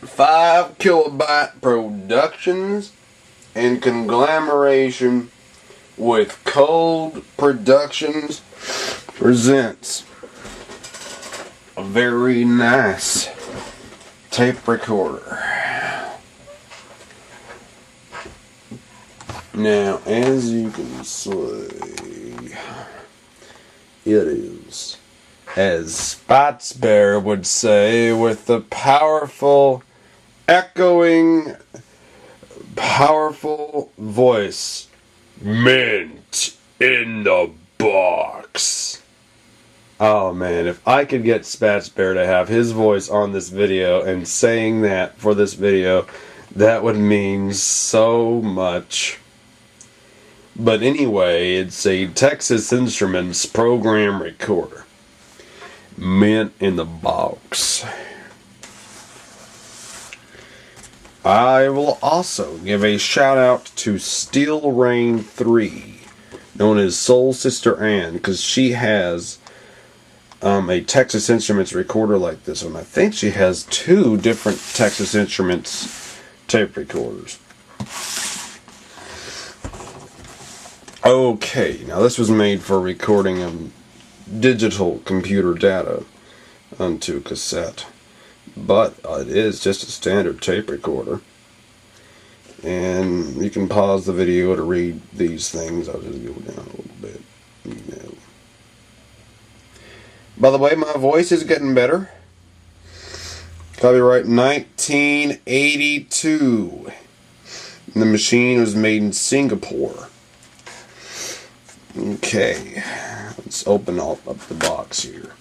5 Kilobyte Productions in conglomeration with Cold Productions presents a very nice tape recorder. Now, as you can see, it is, as Spotsbear would say, with the powerful, echoing, powerful voice, mint in the box. Oh man, if I could get Spotsbear to have his voice on this video and saying that for this video, that would mean so much. But anyway, it's a Texas Instruments program recorder. Mint in the box. I will also give a shout out to Steel Rain 3, known as Soul Sister Ann, because she has a Texas Instruments recorder like this one. I think she has 2 different Texas Instruments tape recorders. Okay, now this was made for recording digital computer data onto cassette, but it is just a standard tape recorder, and you can pause the video to read these things. I'll just go down a little bit. By the way, my voice is getting better. Copyright 1982. And the machine was made in Singapore. Okay, let's open up the box here.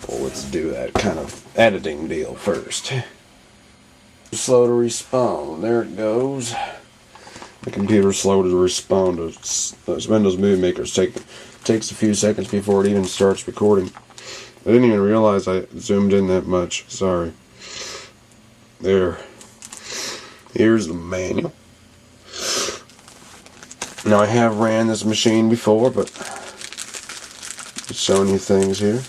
Well, let's do that kind of editing deal first. Slow to respond. There it goes. The computer's slow to respond to those Windows Movie Makers. Takes a few seconds before it even starts recording. I didn't even realize I zoomed in that much. Sorry. There. Here's the manual. Now, I have ran this machine before, but just showing you things here.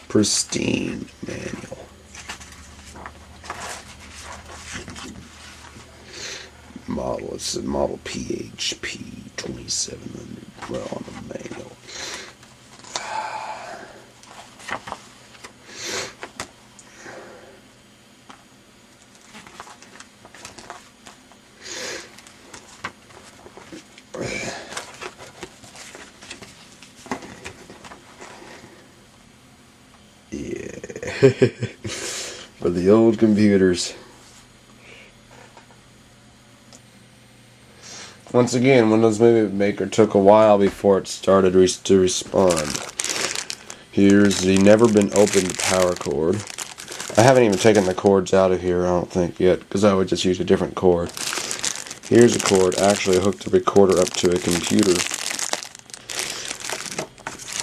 Pristine manual. Model, it's a model PHP-2700. Well, on the manual. Yeah. For the old computers. Once again, Windows Movie Maker took a while before it started to respond. Here's the never been opened power cord. I haven't even taken the cords out of here, I don't think, yet, because I would just use a different cord. Here's a cord. Actually, I hooked the recorder up to a computer.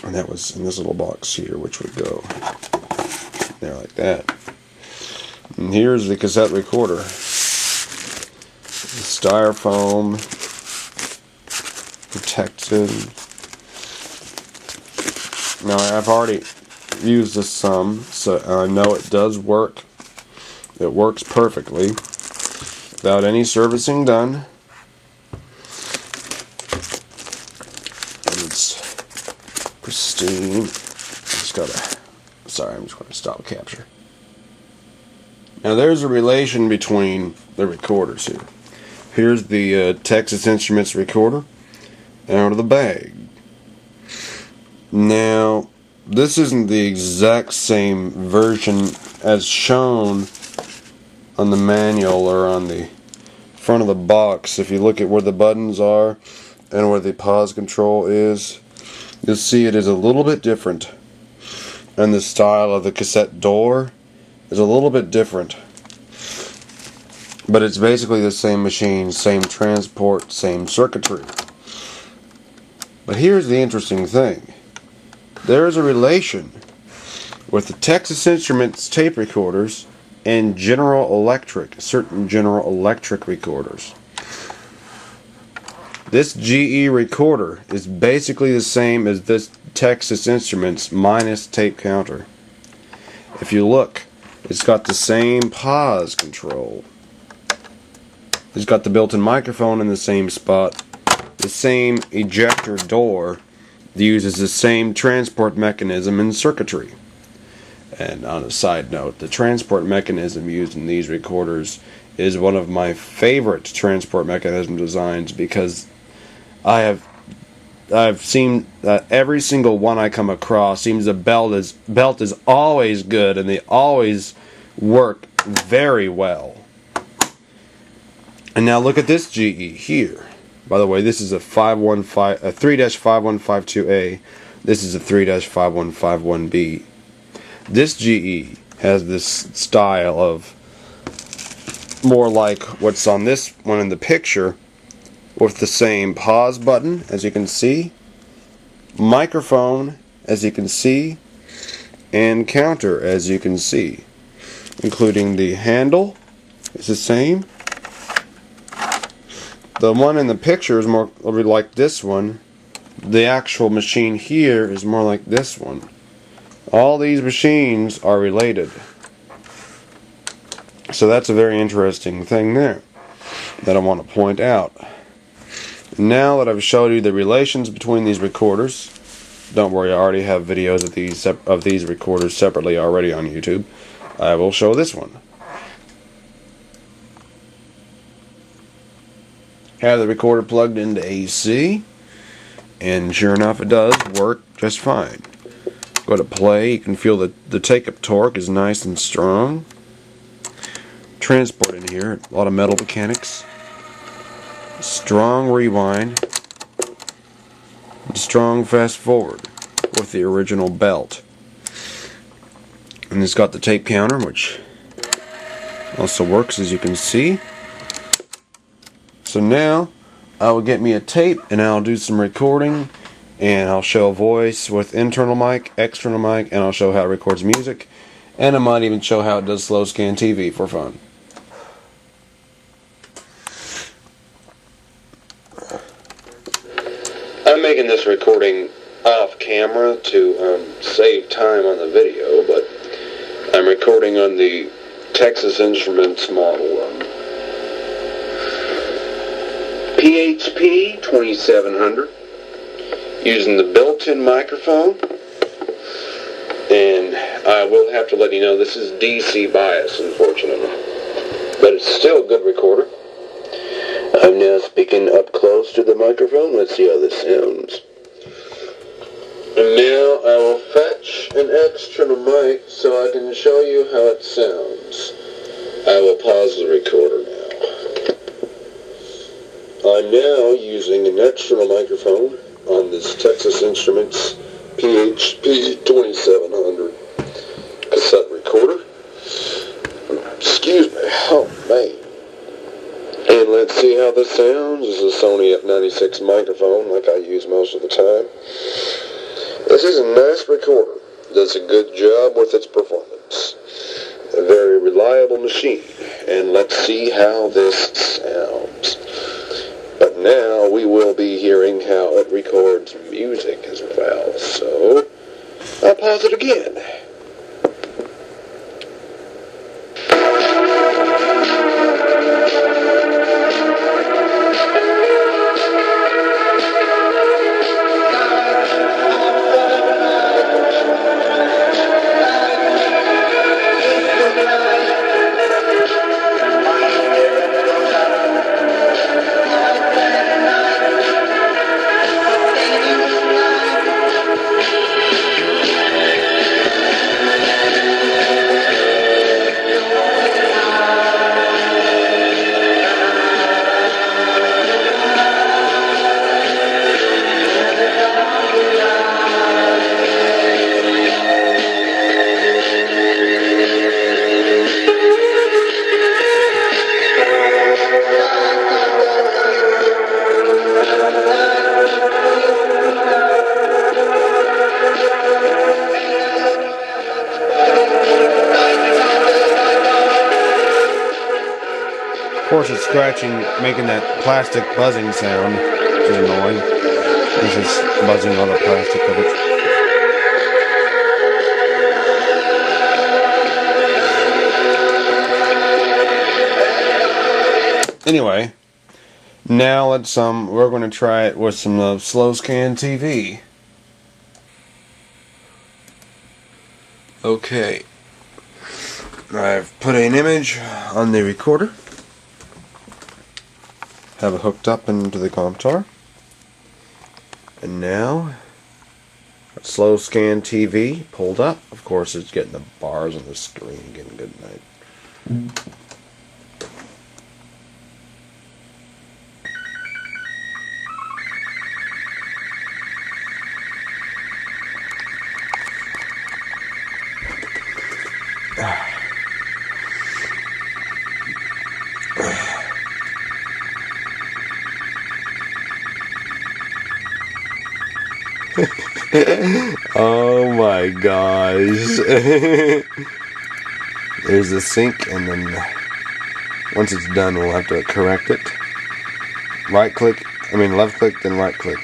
And that was in this little box here, which would go there like that. And here's the cassette recorder. The styrofoam, protected. Now, I've already used this some, so I know it does work. It works perfectly without any servicing done. And it's pristine. Sorry, I'm just going to stop capture. Now, there's a relation between the recorders here. Here's the Texas Instruments recorder out of the bag. Now, this isn't the exact same version as shown on the manual or on the front of the box. If you look at where the buttons are and where the pause control is, you'll see it is a little bit different. And the style of the cassette door is a little bit different. But it's basically the same machine, same transport, same circuitry. But here's the interesting thing. There is a relation with the Texas Instruments tape recorders and certain General Electric recorders. This GE recorder is basically the same as this Texas Instruments minus tape counter. If you look, it's got the same pause control. It's got the built-in microphone in the same spot, the same ejector door, uses the same transport mechanism and circuitry. And on a side note, the transport mechanism used in these recorders is one of my favorite transport mechanism designs, because I've seen every single one I come across seems the belt is always good, and they always work very well. And now look at this GE here. By the way, this is a 3-5152A. This is a 3-5151B. This GE has this style of more like what's on this one in the picture, with the same pause button, as you can see, microphone, as you can see, and counter, as you can see, including the handle is the same. The one in the picture is more like this one. The actual machine here is more like this one. All these machines are related. So that's a very interesting thing there that I want to point out. Now that I've showed you the relations between these recorders, don't worry, I already have videos of these recorders separately already on YouTube. I will show this one. Have the recorder plugged into AC, and sure enough, it does work just fine. Go to play, you can feel the take-up torque is nice and strong. Transport in here, a lot of metal mechanics. Strong rewind, and strong fast forward with the original belt. And it's got the tape counter, which also works, as you can see. So now I will get me a tape and I'll do some recording, and I'll show a voice with internal mic, external mic, and I'll show how it records music, and I might even show how it does slow scan TV for fun. I'm making this recording off camera to save time on the video, but I'm recording on the Texas Instruments model PHP-2700 using the built-in microphone, and I will have to let you know this is DC bias, unfortunately, but it's still a good recorder. I'm now speaking up close to the microphone. Let's see how this sounds. And now I will fetch an external mic so I can show you how it sounds. I will pause the recorder now. I'm now using an external microphone on this Texas Instruments PHP-2700 cassette recorder. Excuse me. Oh, man. And let's see how this sounds. This is a Sony F96 microphone, like I use most of the time. This is a nice recorder. Does a good job with its performance. A very reliable machine. And let's see how this sounds. But now we will be hearing how it records music as well. So I'll pause it again. course it's scratching, making that plastic buzzing sound, which is annoying. It's just buzzing on the plastic of it. Anyway, now let's we're going to try it with some slow scan TV. Okay, I've put an image on the recorder, have it hooked up into the Comptar, and now slow scan TV pulled up. Of course, it's getting the bars on the screen getting good night. Oh my gosh. There's the sync, and then once it's done we'll have to correct it. Left click, then right click.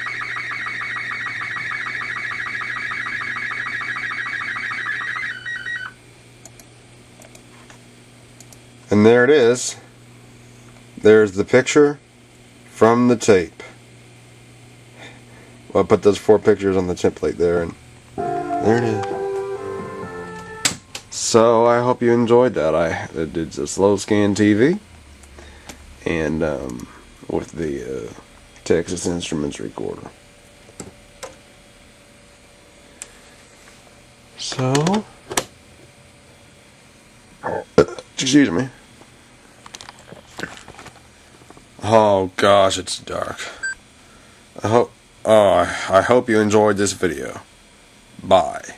And there it is. There's the picture from the tape. Well, I put those 4 pictures on the template there, and there it is. So I hope you enjoyed that. I did a slow scan TV, and with the Texas Instruments recorder. So, excuse me. Oh gosh, it's dark. I hope you enjoyed this video. Bye.